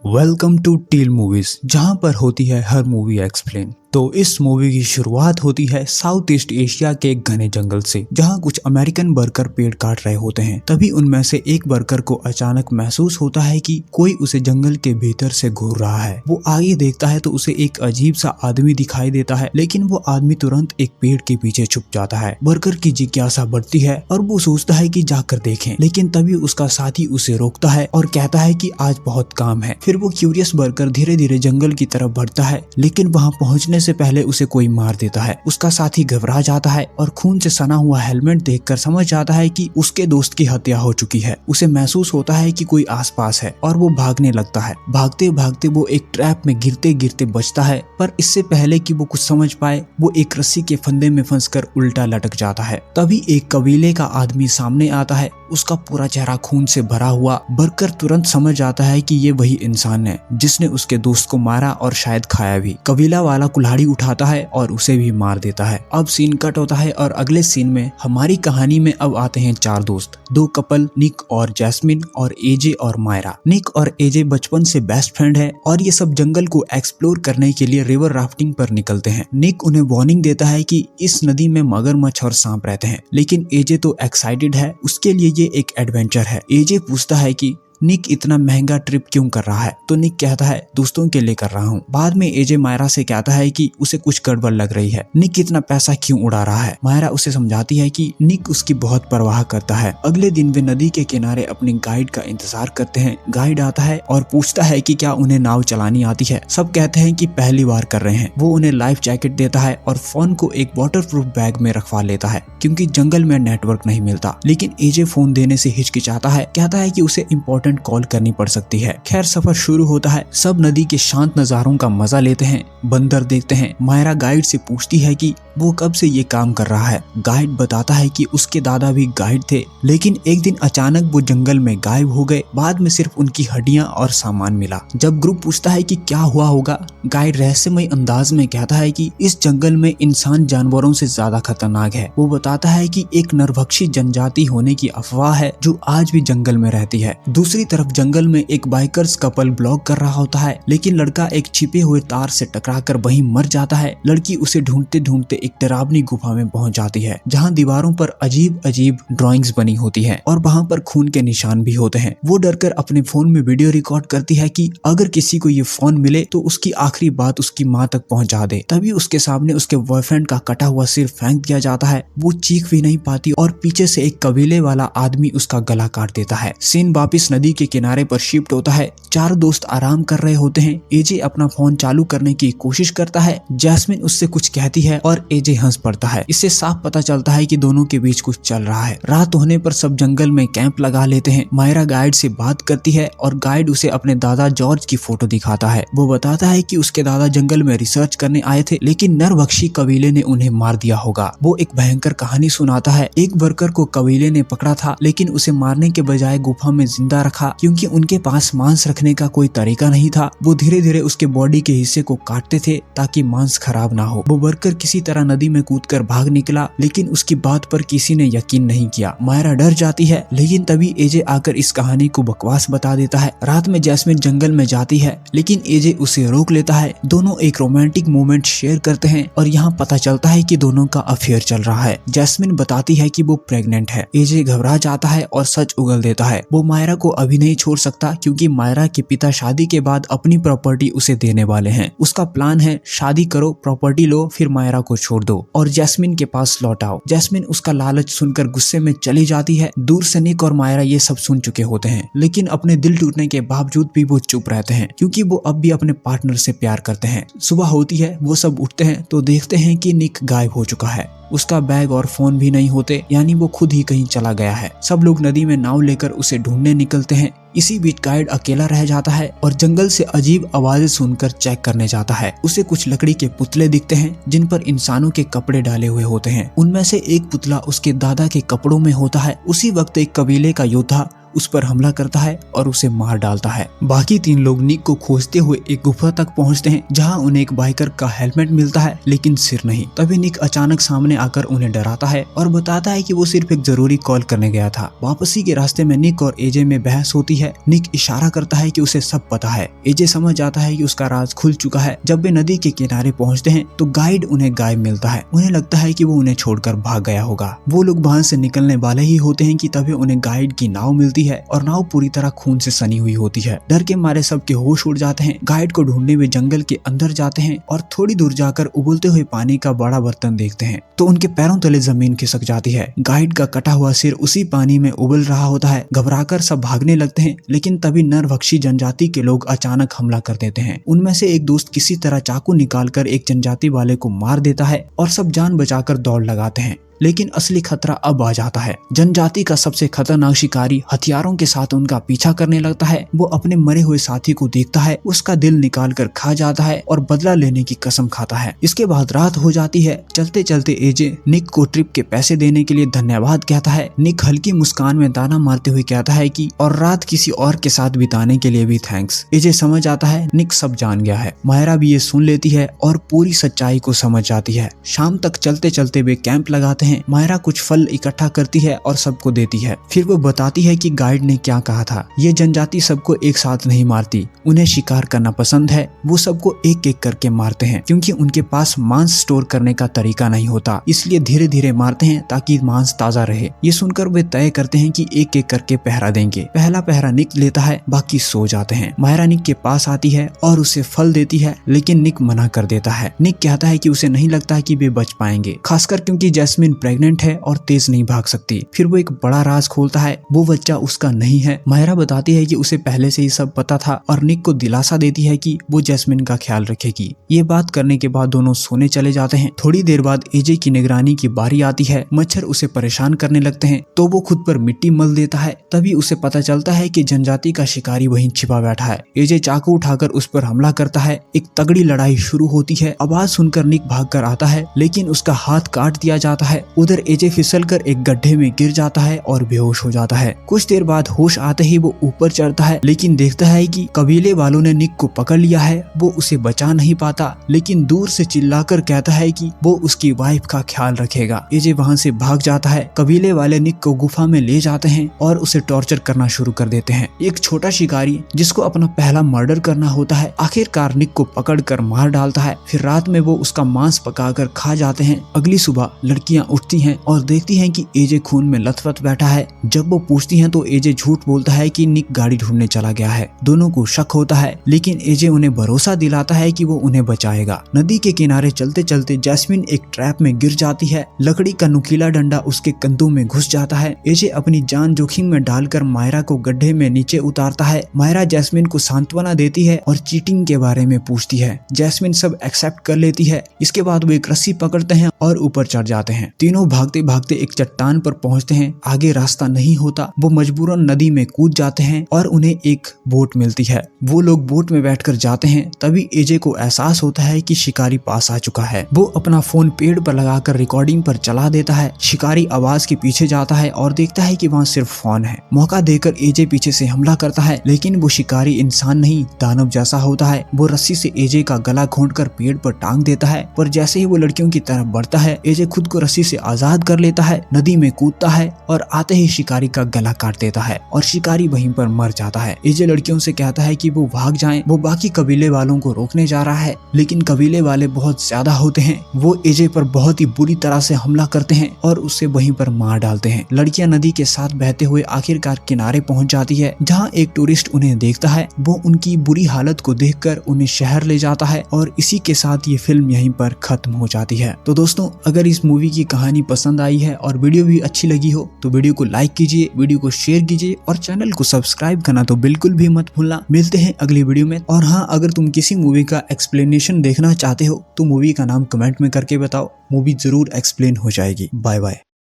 Welcome to till movies, जहां पर होती है हर मूवी एक्सप्लेन। तो इस मूवी की शुरुआत होती है साउथ ईस्ट एशिया के एक घने जंगल से, जहां कुछ अमेरिकन वर्कर पेड़ काट रहे होते हैं। तभी उनमें से एक वर्कर को अचानक महसूस होता है कि कोई उसे जंगल के भीतर से घूर रहा है। वो आगे देखता है तो उसे एक अजीब सा आदमी दिखाई देता है, लेकिन वो आदमी तुरंत एक पेड़ के पीछे छुप जाता है। वर्कर की जिज्ञासा बढ़ती है और वो सोचता है कि जाकर देखें, लेकिन तभी उसका साथी उसे रोकता है और कहता है कि आज बहुत काम है। फिर वो क्यूरियस वर्कर धीरे धीरे जंगल की तरफ बढ़ता है, लेकिन वहाँ पहुँचने से पहले उसे कोई मार देता है। उसका साथी घबरा जाता है और खून से सना हुआ हेलमेट देखकर समझ जाता है कि उसके दोस्त की हत्या हो चुकी है। उसे महसूस होता है कि कोई आसपास है और वो भागने लगता है। भागते भागते वो एक ट्रैप में गिरते गिरते बचता है, पर इससे पहले कि वो कुछ समझ पाए वो एक रस्सी के फंदे में फंसकर उल्टा लटक जाता है। तभी एक कबीले का आदमी सामने आता है, उसका पूरा चेहरा खून से भरा हुआ। वर्कर तुरंत समझ आता है कि ये वही इंसान है जिसने उसके दोस्त को मारा और शायद खाया भी। कबीला वाला कुल्हाड़ी उठाता है और उसे भी मार देता है। अब सीन कट होता है और अगले सीन में हमारी कहानी में अब आते हैं चार दोस्त, दो कपल, निक और जैस्मिन और एजे और मायरा। निक और एजे बचपन से बेस्ट फ्रेंड है और ये सब जंगल को एक्सप्लोर करने के लिए रिवर राफ्टिंग पर निकलते हैं। निक उन्हें वार्निंग देता है कि इस नदी में मगरमच्छ और सांप रहते हैं, लेकिन एजे तो एक्साइटेड है, उसके लिए ये एक एडवेंचर है। एजे पूछता है कि निक इतना महंगा ट्रिप क्यों कर रहा है, तो निक कहता है दोस्तों के लिए कर रहा हूँ। बाद में एजे मायरा से कहता है कि उसे कुछ गड़बड़ लग रही है, निक इतना पैसा क्यों उड़ा रहा है। मायरा उसे समझाती है कि निक उसकी बहुत परवाह करता है। अगले दिन वे नदी के किनारे अपने गाइड का इंतजार करते हैं। गाइड आता है और पूछता है कि क्या उन्हें नाव चलानी आती है। सब कहते हैं कि पहली बार कर रहे हैं। वो उन्हें लाइफ जैकेट देता है और फोन को एक वाटरप्रूफ बैग में रखवा लेता है, क्योंकि जंगल में नेटवर्क नहीं मिलता। लेकिन एजे फोन देने से हिचकिचाता है, कहता है कि उसे इम्पोर्टेंट कॉल करनी पड़ सकती है। खैर सफर शुरू होता है। सब नदी के शांत नजारों का मजा लेते हैं, बंदर देखते हैं। मायरा गाइड से पूछती है कि वो कब से ये काम कर रहा है। गाइड बताता है कि उसके दादा भी गाइड थे, लेकिन एक दिन अचानक वो जंगल में गायब हो गए। बाद में सिर्फ उनकी हड्डियां और सामान मिला। जब ग्रुप पूछता है कि क्या हुआ होगा, गाइड रहस्यमय अंदाज में कहता है कि इस जंगल में इंसान जानवरों से ज्यादा खतरनाक है। वो बताता है कि एक नरभक्षी जनजाति होने की अफवाह है जो आज भी जंगल में रहती है। दूसरी तरफ जंगल में एक बाइकर्स कपल ब्लॉग कर रहा होता है, लेकिन लड़का एक छिपे हुए तार से टकराकर वहीं मर जाता है। लड़की उसे ढूंढते ढूंढते एक डरावनी गुफा में पहुंच जाती है, जहां दीवारों पर अजीब अजीब ड्राइंग्स बनी होती हैं और वहां पर खून के निशान भी होते हैं। वो डरकर अपने फोन में वीडियो रिकॉर्ड करती है कि अगर किसी को ये फोन मिले तो उसकी आखिरी बात उसकी माँ तक पहुंचा दे। तभी उसके सामने उसके बॉयफ्रेंड का कटा हुआ सिर फेंक दिया जाता है। वो चीख भी नहीं पाती और पीछे से एक कबीले वाला आदमी उसका गला काट देता है। सीन वापिस नदी के किनारे पर शिफ्ट होता है। चारों दोस्त आराम कर रहे होते हैं। एजे अपना फोन चालू करने की कोशिश करता है। जैस्मिन उससे कुछ कहती है और एजे हंस पड़ता है। इससे साफ पता चलता है कि दोनों के बीच कुछ चल रहा है। रात होने पर सब जंगल में कैंप लगा लेते हैं। मायरा गाइड से बात करती है और गाइड उसे अपने दादा जॉर्ज की फोटो दिखाता है। वो बताता है कि उसके दादा जंगल में रिसर्च करने आए थे, लेकिन नरभक्षी कबीले ने उन्हें मार दिया होगा। वो एक भयंकर कहानी सुनाता है। एक वर्कर को कबीले ने पकड़ा था, लेकिन उसे मारने के बजाय गुफा में जिंदा रखा, क्योंकि उनके पास मांस रखने का कोई तरीका नहीं था। वो धीरे धीरे उसके बॉडी के हिस्से को काटते थे ताकि मांस खराब ना हो। वो वर्कर किसी तरह नदी में कूदकर भाग निकला, लेकिन उसकी बात पर किसी ने यकीन नहीं किया। मायरा डर जाती है, लेकिन तभी एजे आकर इस कहानी को बकवास बता देता है। रात में जैस्मिन जंगल में जाती है, लेकिन एजे उसे रोक लेता है। दोनों एक रोमांटिक मोमेंट शेयर करते हैं और यहाँ पता चलता है कि दोनों का अफेयर चल रहा है। जैस्मिन बताती है कि वो प्रेग्नेंट है। एजे घबरा जाता है और सच उगल देता है। वो मायरा को अभी नहीं छोड़ सकता, क्योंकि मायरा के पिता शादी के बाद अपनी प्रॉपर्टी उसे देने वाले हैं। उसका प्लान है शादी करो, प्रॉपर्टी लो, फिर मायरा को छोड़ दो और जैस्मिन के पास लौट आओ। जैस्मिन उसका लालच सुनकर गुस्से में चली जाती है। दूर से निक और मायरा ये सब सुन चुके होते हैं, लेकिन अपने दिल टूटने के बावजूद भी वो चुप रहते हैं, क्योंकि वो अब भी अपने पार्टनर से प्यार करते हैं। सुबह होती है, वो सब उठते हैं तो देखते हैं कि निक गायब हो चुका है। उसका बैग और फोन भी नहीं होते, यानी वो खुद ही कहीं चला गया है। सब लोग नदी में नाव लेकर उसे ढूंढने निकलते हैं। इसी बीच गाइड अकेला रह जाता है और जंगल से अजीब आवाजें सुनकर चेक करने जाता है। उसे कुछ लकड़ी के पुतले दिखते हैं जिन पर इंसानों के कपड़े डाले हुए होते हैं। उनमें से एक पुतला उसके दादा के कपड़ों में होता है। उसी वक्त एक कबीले का योद्धा उस पर हमला करता है और उसे मार डालता है। बाकी तीन लोग निक को खोजते हुए एक गुफा तक पहुंचते हैं, जहां उन्हें एक बाइकर का हेलमेट मिलता है, लेकिन सिर नहीं। तभी निक अचानक सामने आकर उन्हें डराता है और बताता है कि वो सिर्फ एक जरूरी कॉल करने गया था। वापसी के रास्ते में निक और एजे में बहस होती है। है। निक इशारा करता है कि उसे सब पता है। एजे समझ जाता है कि उसका राज खुल चुका है। जब वे नदी के किनारे पहुंचते हैं तो गाइड उन्हें गायब मिलता है। उन्हें लगता है कि वो उन्हें छोड़कर भाग गया होगा। वो लोग वहां से निकलने वाले ही होते हैं कि तभी उन्हें गाइड की नाव मिलती है और नाव पूरी तरह खून से सनी हुई होती है। डर के मारे सबके होश उड़ जाते हैं। गाइड को ढूंढने वे जंगल के अंदर जाते हैं और थोड़ी दूर जाकर उबलते हुए पानी का बड़ा बर्तन देखते हैं तो उनके पैरों तले जमीन खिसक जाती है। गाइड का कटा हुआ सिर उसी पानी में उबल रहा होता है। घबराकर सब भागने लगते हैं, लेकिन तभी नरभक्षी जनजाति के लोग अचानक हमला कर देते हैं। उनमें से एक दोस्त किसी तरह चाकू निकालकर एक जनजाति वाले को मार देता है और सब जान बचाकर दौड़ लगाते हैं। लेकिन असली खतरा अब आ जाता है। जनजाति का सबसे खतरनाक शिकारी हथियारों के साथ उनका पीछा करने लगता है। वो अपने मरे हुए साथी को देखता है, उसका दिल निकाल कर खा जाता है और बदला लेने की कसम खाता है। इसके बाद रात हो जाती है। चलते चलते एजे निक को ट्रिप के पैसे देने के लिए धन्यवाद कहता है। निक हल्की मुस्कान में ताना मारते हुए कहता है कि और रात किसी और के साथ बिताने के लिए भी थैंक्स। एजे समझ आता है निक सब जान गया है। मायरा भी ये सुन लेती है और पूरी सच्चाई को समझ जाती है। शाम तक चलते चलते वे कैंप लगाते हैं। मायरा कुछ फल इकट्ठा करती है और सबको देती है। फिर वो बताती है कि गाइड ने क्या कहा था। ये जनजाति सबको एक साथ नहीं मारती, उन्हें शिकार करना पसंद है। वो सबको एक एक करके मारते हैं क्योंकि उनके पास मांस स्टोर करने का तरीका नहीं होता, इसलिए धीरे धीरे मारते हैं ताकि मांस ताजा रहे। ये सुनकर वे तय करते हैं कि एक एक करके पहरा देंगे। पहला पहरा निक लेता है, बाकी सो जाते हैं। मायरा निक के पास आती है और उसे फल देती है, लेकिन निक मना कर देता है। निक कहता है कि उसे नहीं लगता कि वे बच पाएंगे, खासकर क्योंकि जैस्मिन प्रेग्नेंट है और तेज नहीं भाग सकती। फिर वो एक बड़ा राज खोलता है, वो बच्चा उसका नहीं है। मायरा बताती है कि उसे पहले से ही सब पता था और निक को दिलासा देती है कि वो जैस्मिन का ख्याल रखेगी। ये बात करने के बाद दोनों सोने चले जाते हैं। थोड़ी देर बाद एजे की निगरानी की बारी आती है। मच्छर उसे परेशान करने लगते हैं तो वो खुद पर मिट्टी मल देता है। तभी उसे पता चलता है कि जनजाति का शिकारी वहीं छिपा बैठा है। एजे चाकू उठाकर उस पर हमला करता है। एक तगड़ी लड़ाई शुरू होती है। आवाज सुनकर निक भागकर आता है, लेकिन उसका हाथ काट दिया जाता है। उधर एजे फिसलकर एक गड्ढे में गिर जाता है और बेहोश हो जाता है। कुछ देर बाद होश आते ही वो ऊपर चढ़ता है, लेकिन देखता है कि कबीले वालों ने निक को पकड़ लिया है। वो उसे बचा नहीं पाता, लेकिन दूर से चिल्लाकर कहता है कि वो उसकी वाइफ का ख्याल रखेगा। एजे वहां से भाग जाता है। कबीले वाले निक को गुफा में ले जाते हैं और उसे टॉर्चर करना शुरू कर देते हैं। एक छोटा शिकारी जिसको अपना पहला मर्डर करना होता है, आखिरकार निक को पकड़ कर मार डालता है। फिर रात में वो उसका मांस पकाकर खा जाते हैं। अगली सुबह लड़कियां उठती हैं और देखती हैं कि एजे खून में लथपथ बैठा है। जब वो पूछती हैं तो एजे झूठ बोलता है कि निक गाड़ी ढूंढने चला गया है। दोनों को शक होता है, लेकिन एजे उन्हें भरोसा दिलाता है कि वो उन्हें बचाएगा। नदी के किनारे चलते चलते जैस्मिन एक ट्रैप में गिर जाती है। लकड़ी का नुकीला डंडा उसके कंधों में घुस जाता है। एजे अपनी जान जोखिम में डालकर मायरा को गड्ढे में नीचे उतारता है। मायरा जैस्मिन को सांत्वना देती है और चीटिंग के बारे में पूछती है। जैस्मिन सब एक्सेप्ट कर लेती है। इसके बाद वो एक रस्सी पकड़ते हैं और ऊपर चढ़ जाते हैं। तीनों भागते भागते एक चट्टान पर पहुंचते हैं। आगे रास्ता नहीं होता, वो मजबूरन नदी में कूद जाते हैं और उन्हें एक बोट मिलती है। वो लोग बोट में बैठकर जाते हैं। तभी एजे को एहसास होता है कि शिकारी पास आ चुका है। वो अपना फोन पेड़ पर लगाकर रिकॉर्डिंग पर चला देता है। शिकारी आवाज के पीछे जाता है और देखता है कि वहाँ सिर्फ फोन है। मौका देकर एजे पीछे से हमला करता है, लेकिन वो शिकारी इंसान नहीं, दानव जैसा होता है। वो रस्सी से एजे का गला घोंटकर पेड़ पर टांग देता है, पर जैसे ही वो लड़कियों की तरफ बढ़ता है, एजे खुद को रस्सी से आजाद कर लेता है, नदी में कूदता है और आते ही शिकारी का गला काट देता है और शिकारी वहीं पर मर जाता है। एजे लड़कियों से कहता है कि वो भाग जाएं। वो बाकी कबीले वालों को रोकने जा रहा है, लेकिन कबीले वाले बहुत ज्यादा होते हैं। वो एजे पर बहुत ही बुरी तरह से हमला करते हैं और उसे वहीं पर मार डालते हैं। लड़कियां नदी के साथ बहते हुए आखिरकार किनारे पहुंच जाती है, जहां एक टूरिस्ट उन्हें देखता है। वो उनकी बुरी हालत को देखकर उन्हें शहर ले जाता है और इसी के साथ ये फिल्म यहीं पर खत्म हो जाती है। तो दोस्तों, अगर इस मूवी की कहानी पसंद आई है और वीडियो भी अच्छी लगी हो तो वीडियो को लाइक कीजिए, वीडियो को शेयर कीजिए और चैनल को सब्सक्राइब करना तो बिल्कुल भी मत भूलना। मिलते हैं अगली वीडियो में। और हाँ, अगर तुम किसी मूवी का एक्सप्लेनेशन देखना चाहते हो तो मूवी का नाम कमेंट में करके बताओ, मूवी जरूर एक्सप्लेन हो जाएगी। Bye bye.